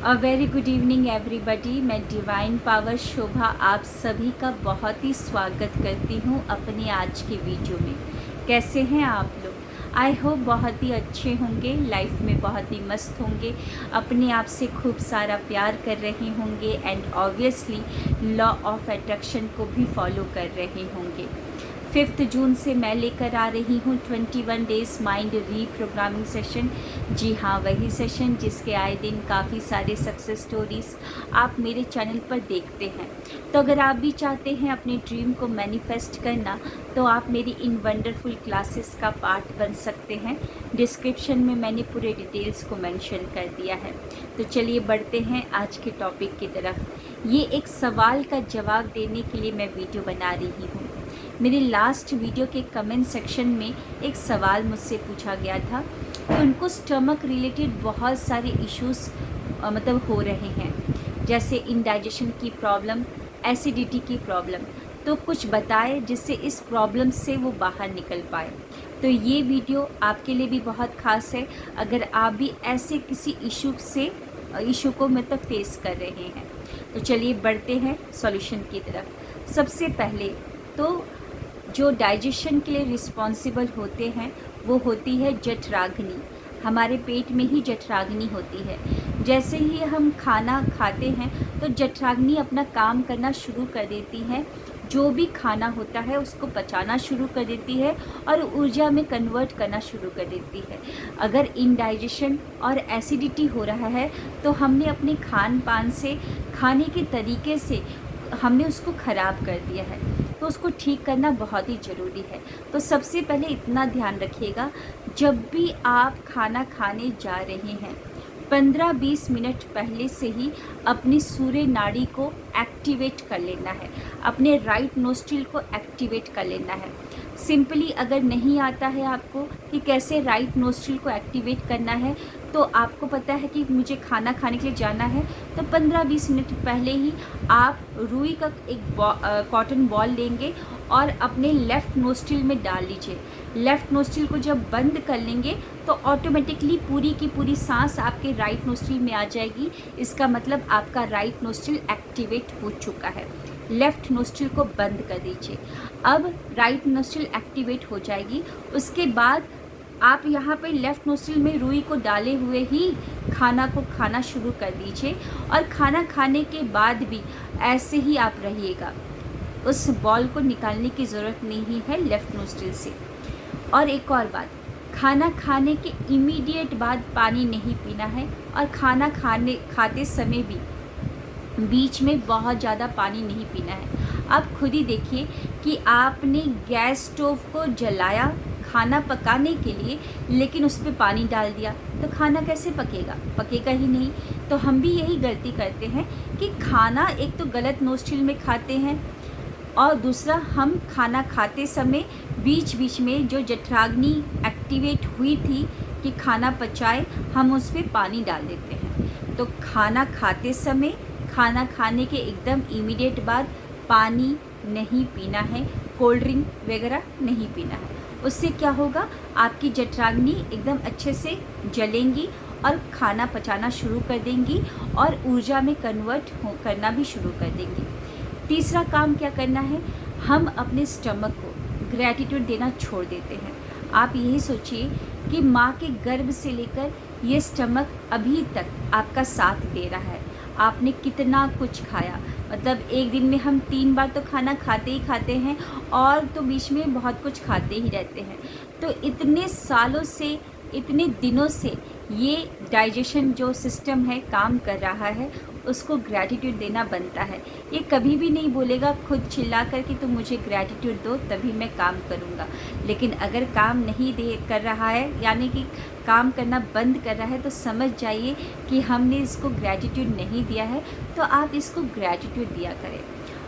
A very good evening everybody. मैं divine power शोभा आप सभी का बहुत ही स्वागत करती हूँ अपने आज के वीडियो में। कैसे हैं आप लोग? आई होप बहुत ही अच्छे होंगे, लाइफ में बहुत ही मस्त होंगे, अपने आप से खूब सारा प्यार कर रहे होंगे and obviously law of attraction को भी फॉलो कर रहे होंगे। 5 जून से मैं लेकर आ रही हूँ 21 डेज़ माइंड रीप्रोग्रामिंग सेशन। जी हाँ, वही सेशन जिसके आए दिन काफ़ी सारे सक्सेस स्टोरीज़ आप मेरे चैनल पर देखते हैं। तो अगर आप भी चाहते हैं अपने ड्रीम को मैनिफेस्ट करना तो आप मेरी इन वंडरफुल क्लासेस का पार्ट बन सकते हैं। डिस्क्रिप्शन में मैंने पूरे डिटेल्स को मेंशन कर दिया है। तो चलिए बढ़ते हैं आज के टॉपिक की तरफ। ये एक सवाल का जवाब देने के लिए मैं वीडियो बना रही हूँ। मेरे लास्ट वीडियो के कमेंट सेक्शन में एक सवाल मुझसे पूछा गया था कि उनको स्टमक रिलेटेड बहुत सारे इश्यूज़ मतलब हो रहे हैं, जैसे इंडाइजेशन की प्रॉब्लम, एसिडिटी की प्रॉब्लम। तो कुछ बताए जिससे इस प्रॉब्लम से वो बाहर निकल पाए। तो ये वीडियो आपके लिए भी बहुत ख़ास है अगर आप भी ऐसे किसी इशू को मतलब फेस कर रहे हैं। तो चलिए बढ़ते हैं सॉल्यूशन की तरफ। सबसे पहले तो जो डाइजेशन के लिए रिस्पॉन्सिबल होते हैं वो होती है जठराग्नि। हमारे पेट में ही जठराग्नि होती है। जैसे ही हम खाना खाते हैं तो जठराग्नि अपना काम करना शुरू कर देती है, जो भी खाना होता है उसको पचाना शुरू कर देती है और ऊर्जा में कन्वर्ट करना शुरू कर देती है। अगर इनडाइजेशन और एसिडिटी हो रहा है तो हमने अपने खान पान से, खाने के तरीके से हमने उसको ख़राब कर दिया है, तो उसको ठीक करना बहुत ही ज़रूरी है। तो सबसे पहले इतना ध्यान रखिएगा, जब भी आप खाना खाने जा रहे हैं 15-20 मिनट पहले से ही अपनी सूर्य नाड़ी को एक्टिवेट कर लेना है, अपने राइट नोस्ट्रिल को एक्टिवेट कर लेना है। सिंपली अगर नहीं आता है आपको कि कैसे राइट नोस्ट्रिल को एक्टिवेट करना है, तो आपको पता है कि मुझे खाना खाने के लिए जाना है, तो 15-20 मिनट पहले ही आप रुई का एक कॉटन बॉल लेंगे और अपने लेफ़्ट नोस्ट्रिल में डाल लीजिए। लेफ़्ट नोस्ट्रिल को जब बंद कर लेंगे तो ऑटोमेटिकली पूरी की पूरी सांस आपके राइट नोस्ट्रिल में आ जाएगी। इसका मतलब आपका राइट नोस्ट्रिल एक्टिवेट हो चुका है। लेफ़्ट नोस्ट्रिल को बंद कर दीजिए। अब राइट नोस्ट्रिल एक्टिवेट हो जाएगी। उसके बाद आप यहाँ पे लेफ़्ट नोस्ट्रिल में रुई को डाले हुए ही खाना को खाना शुरू कर दीजिए और खाना खाने के बाद भी ऐसे ही आप रहिएगा। उस बॉल को निकालने की ज़रूरत नहीं है लेफ़्ट नोस्ट्रिल से। और एक और बात, खाना खाने के इमीडिएट बाद पानी नहीं पीना है और खाना खाते समय भी बीच में बहुत ज़्यादा पानी नहीं पीना है। आप खुद ही देखिए कि आपने गैस स्टोव को जलाया खाना पकाने के लिए, लेकिन उस पर पानी डाल दिया तो खाना कैसे पकेगा? पकेगा ही नहीं। तो हम भी यही गलती करते हैं कि खाना एक तो गलत नोस्ट्रिल में खाते हैं और दूसरा हम खाना खाते समय बीच बीच में जो जठराग्नि एक्टिवेट हुई थी कि खाना पचाए, हम उस पर पानी डाल देते हैं। तो खाना खाते समय, खाना खाने के एकदम इमीडिएट बाद पानी नहीं पीना है, कोल्ड ड्रिंक वगैरह नहीं पीना है। उससे क्या होगा, आपकी जठराग्नि एकदम अच्छे से जलेंगी और खाना पचाना शुरू कर देंगी और ऊर्जा में कन्वर्ट करना भी शुरू कर देंगी। तीसरा काम क्या करना है, हम अपने स्टमक को ग्रैटिट्यूड देना छोड़ देते हैं। आप यही सोचिए कि माँ के गर्भ से लेकर ये स्टमक अभी तक आपका साथ दे रहा है। आपने कितना कुछ खाया, मतलब एक दिन में हम 3 बार तो खाना खाते ही खाते हैं और तो बीच में बहुत कुछ खाते ही रहते हैं। तो इतने सालों से, इतने दिनों से ये डाइजेशन जो सिस्टम है काम कर रहा है, उसको ग्रैटिट्यूड देना बनता है। ये कभी भी नहीं बोलेगा खुद चिल्ला कर कि तुम मुझे ग्रैटिट्यूड दो तभी मैं काम करूँगा। लेकिन अगर काम नहीं कर रहा है, यानी कि काम करना बंद कर रहा है, तो समझ जाइए कि हमने इसको ग्रैटिट्यूड नहीं दिया है। तो आप इसको ग्रैटिट्यूड दिया करें।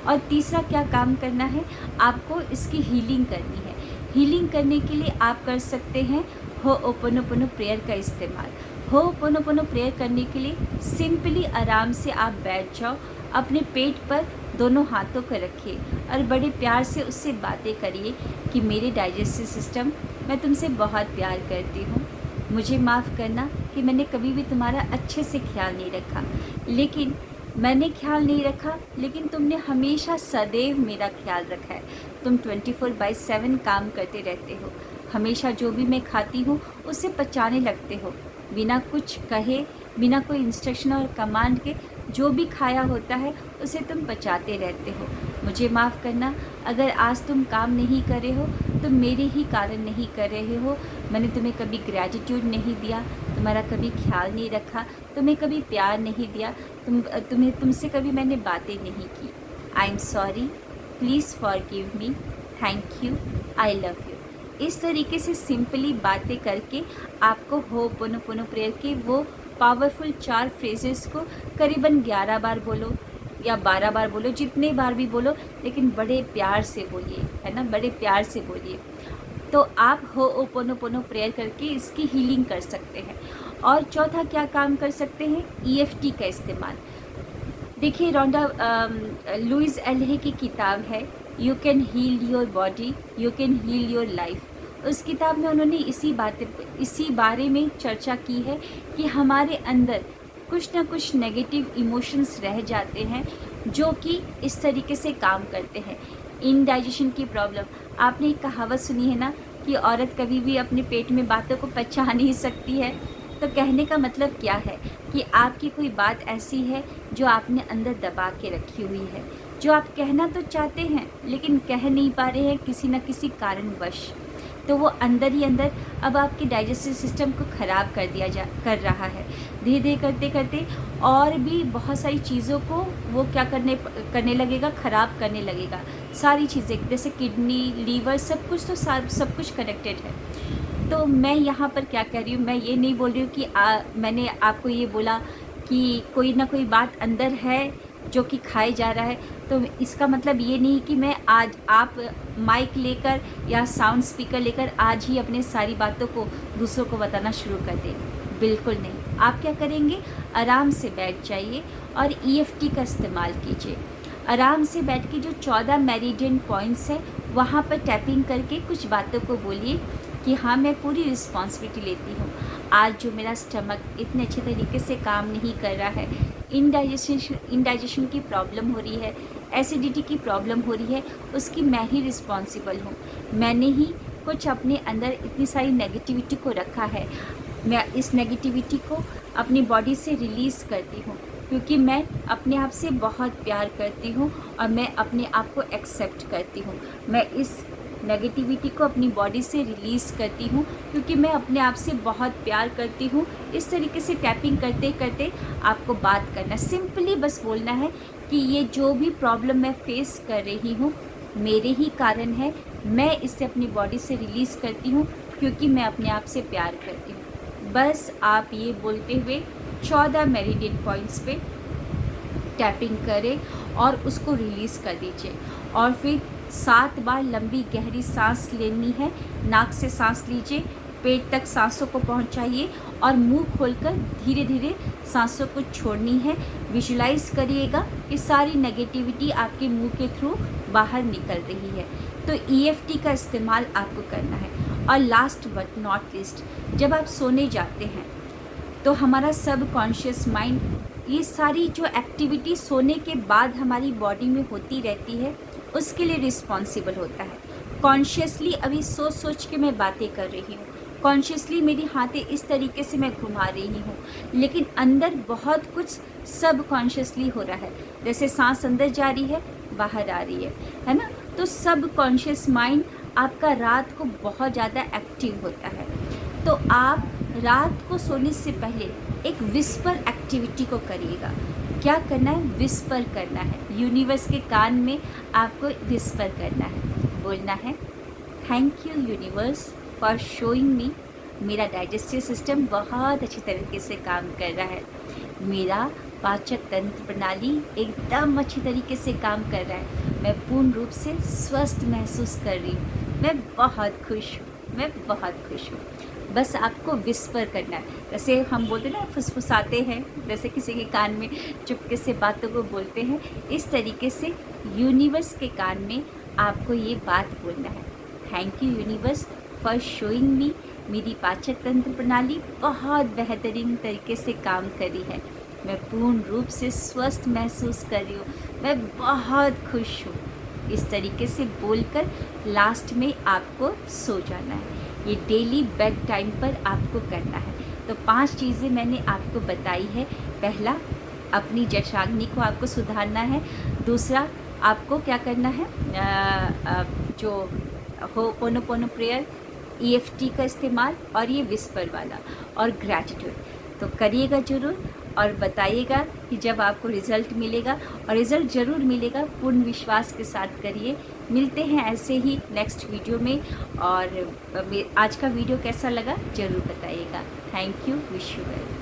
और तीसरा क्या काम करना है, आपको इसकी हीलिंग करनी है। हीलिंग करने के लिए आप कर सकते हैं होओपोनोपोनो प्रेयर का इस्तेमाल। होओपोनोपोनो प्रेयर करने के लिए सिंपली आराम से आप बैठ जाओ, अपने पेट पर दोनों हाथों को रखिए और बड़े प्यार से उससे बातें करिए कि मेरे डाइजेस्टिव सिस्टम, मैं तुमसे बहुत प्यार करती हूँ, मुझे माफ़ करना, कि मैंने कभी भी तुम्हारा अच्छे से ख्याल नहीं रखा, लेकिन मैंने ख्याल नहीं रखा, लेकिन तुमने हमेशा सदैव मेरा ख्याल रखा है। तुम 24/7 काम करते रहते हो, हमेशा जो भी मैं खाती हूँ उसे पचाने लगते हो, बिना कुछ कहे, बिना कोई इंस्ट्रक्शन और कमांड के जो भी खाया होता है उसे तुम पचाते रहते हो। मुझे माफ़ करना, अगर आज तुम काम नहीं कर रहे हो तो मेरे ही कारण नहीं कर रहे हो। मैंने तुम्हें कभी ग्रैटिट्यूड नहीं दिया, तुम्हारा कभी ख्याल नहीं रखा, तुम्हें कभी प्यार नहीं दिया, तुमसे कभी मैंने बातें नहीं की। I am sorry, please forgive me, thank you, I love you. इस तरीके से सिंपली बातें करके आपको हो'ओपोनोपोनो प्रेयर के वो पावरफुल 4 फ्रेजेस को करीबन 11 बार बोलो या 12 बार बोलो, जितने बार भी बोलो, लेकिन बड़े प्यार से बोलिए, है ना, बड़े प्यार से बोलिए। तो आप हो'ओपोनोपोनो प्रेयर करके इसकी हीलिंग कर सकते हैं। और चौथा क्या काम कर सकते हैं, EFT का इस्तेमाल। देखिए, रोंडा लुइस एल्हे की किताब है you can heal your body, you can heal your life. उस किताब में उन्होंने इसी बारे में चर्चा की है कि हमारे अंदर कुछ ना कुछ नेगेटिव इमोशंस रह जाते हैं जो कि इस तरीके से काम करते हैं। इनडाइजेशन की प्रॉब्लम, आपने एक कहावत सुनी है ना कि औरत कभी भी अपने पेट में बातों को पचा नहीं सकती है। तो कहने का मतलब क्या है कि आपकी कोई बात ऐसी है जो आपने अंदर दबा के रखी हुई है, जो आप कहना तो चाहते हैं लेकिन कह नहीं पा रहे हैं किसी न किसी कारणवश। तो वो अंदर ही अंदर अब आपके डाइजेस्टिव सिस्टम को ख़राब कर रहा है। धीरे धीरे करते करते और भी बहुत सारी चीज़ों को वो क्या करने लगेगा, ख़राब करने लगेगा। सारी चीज़ें जैसे किडनी, लीवर, सब कुछ, तो सब कुछ कनेक्टेड है। तो मैं यहाँ पर क्या कह रही हूँ, मैं ये नहीं बोल रही हूँ कि मैंने आपको ये बोला कि कोई ना कोई बात अंदर है जो कि खाए जा रहा है, तो इसका मतलब ये नहीं कि मैं आज आप माइक लेकर या साउंड स्पीकर लेकर आज ही अपने सारी बातों को दूसरों को बताना शुरू कर दें। बिल्कुल नहीं। आप क्या करेंगे, आराम से बैठ जाइए और EFT का इस्तेमाल कीजिए। आराम से बैठ के जो 14 मेरिडियन पॉइंट्स है वहाँ पर टैपिंग करके कुछ बातों को बोलिए कि हाँ, मैं पूरी रिस्पॉन्सिबिलिटी लेती हूँ। आज जो मेरा स्टमक इतने अच्छे तरीके से काम नहीं कर रहा है, इनडाइजेशन की प्रॉब्लम हो रही है, एसिडिटी की प्रॉब्लम हो रही है, उसकी मैं ही रिस्पॉन्सिबल हूँ। मैंने ही कुछ अपने अंदर इतनी सारी नेगेटिविटी को रखा है। मैं इस नेगेटिविटी को अपनी बॉडी से रिलीज़ करती हूँ, क्योंकि मैं अपने आप से बहुत प्यार करती हूँ और मैं अपने आप को एक्सेप्ट करती हूँ। मैं इस नेगेटिविटी को अपनी बॉडी से रिलीज़ करती हूँ, क्योंकि मैं अपने आप से बहुत प्यार करती हूँ। इस तरीके से टैपिंग करते करते आपको बात करना, सिंपली बस बोलना है कि ये जो भी प्रॉब्लम मैं फेस कर रही हूँ मेरे ही कारण है, मैं इससे अपनी बॉडी से रिलीज़ करती हूँ क्योंकि मैं अपने आप से प्यार करती हूँ। बस आप ये बोलते हुए 14 मेरिडियन पॉइंट्स पे टैपिंग करें और उसको रिलीज़ कर दीजिए। और फिर 7 बार लंबी गहरी सांस लेनी है। नाक से सांस लीजिए, पेट तक सांसों को पहुंचाइए और मुंह खोलकर धीरे धीरे सांसों को छोड़नी है। विजुलाइज करिएगा कि सारी नेगेटिविटी आपके मुंह के थ्रू बाहर निकल रही है। तो EFT का इस्तेमाल आपको करना है। और लास्ट बट नॉट लीस्ट, जब आप सोने जाते हैं तो हमारा सबकॉन्शियस माइंड ये सारी जो एक्टिविटी सोने के बाद हमारी बॉडी में होती रहती है उसके लिए रिस्पॉन्सिबल होता है। कॉन्शियसली अभी सोच सोच के मैं बातें कर रही हूँ, कॉन्शियसली मेरी हाथें इस तरीके से मैं घुमा रही हूँ, लेकिन अंदर बहुत कुछ सबकॉन्शियसली हो रहा है। जैसे सांस अंदर जा रही है, बाहर आ रही है ना। तो सबकॉन्शियस माइंड आपका रात को बहुत ज़्यादा एक्टिव होता है। तो आप रात को सोने से पहले एक विस्पर एक्टिविटी को करिएगा। क्या करना है, विस्पर करना है। यूनिवर्स के कान में आपको विस्पर करना है, बोलना है, thank you universe for showing me मेरा डाइजेस्टिव सिस्टम बहुत अच्छी तरीके से काम कर रहा है, मेरा पाचक तंत्र प्रणाली एकदम अच्छी तरीके से काम कर रहा है, मैं पूर्ण रूप से स्वस्थ महसूस कर रही हूँ, मैं बहुत खुश हूँ, मैं बहुत खुश हूँ। बस आपको विस्पर करना है। जैसे हम बोलते हैं ना, फुसफुसाते हैं, जैसे किसी के कान में चुपके से बातों को बोलते हैं, इस तरीके से यूनिवर्स के कान में आपको ये बात बोलना है, thank you universe for showing me मेरी पाचक तंत्र प्रणाली बहुत बेहतरीन तरीके से काम कर रही है। मैं पूर्ण रूप से स्वस्थ महसूस कर रही हूँ, मैं बहुत खुश हूँ। इस तरीके से बोलकर लास्ट में आपको सो जाना है। ये डेली बेड टाइम पर आपको करना है। तो 5 चीज़ें मैंने आपको बताई है। पहला, अपनी जठराग्नि को आपको सुधारना है। दूसरा, आपको क्या करना है, जो होपोनोपोनो प्रेयर, EFT का इस्तेमाल और ये विस्पर वाला और ग्रैटिट्यूड तो करिएगा ज़रूर और बताइएगा कि जब आपको रिज़ल्ट मिलेगा, और रिज़ल्ट ज़रूर मिलेगा, पूर्ण विश्वास के साथ करिए। मिलते हैं ऐसे ही नेक्स्ट वीडियो में। और आज का वीडियो कैसा लगा ज़रूर बताइएगा। Thank you, wish you well.